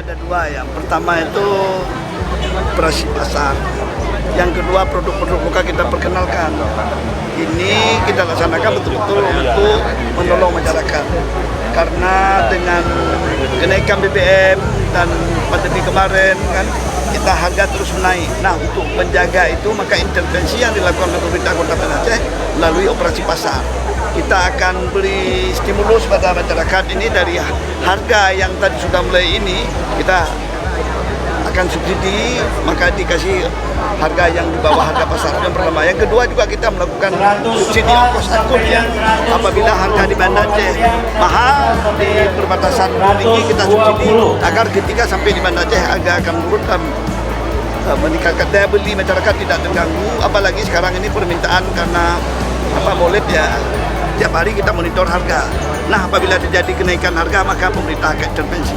ada dua. Yang pertama itu operasi pasar. Yang kedua produk-produk lokal kita perkenalkan. Ini kita laksanakan betul-betul untuk menolong masyarakat. Karena dengan kenaikan BBM dan pandemi kemarin kan kita harga terus menaik. Nah, untuk menjaga itu maka intervensi yang dilakukan oleh pemerintah Kota Banda Aceh melalui operasi pasar. Kita akan beri stimulus pada masyarakat ini dari harga yang tadi sudah mulai ini kita akan subsidi, maka dikasih harga yang di bawah harga pasar yang pertama. Yang kedua juga kita melakukan subsidi ongkos angkut ya. Apabila harga di Banda Aceh mahal di perbatasan tinggi kita subsidi agar ketika sampai di Banda Aceh harga akan turun dan meningkatkan daya beli masyarakat tidak terganggu. Apalagi sekarang ini permintaan karena Maulid ya, tiap hari kita monitor harga. Nah, apabila terjadi kenaikan harga maka pemerintah akan intervensi.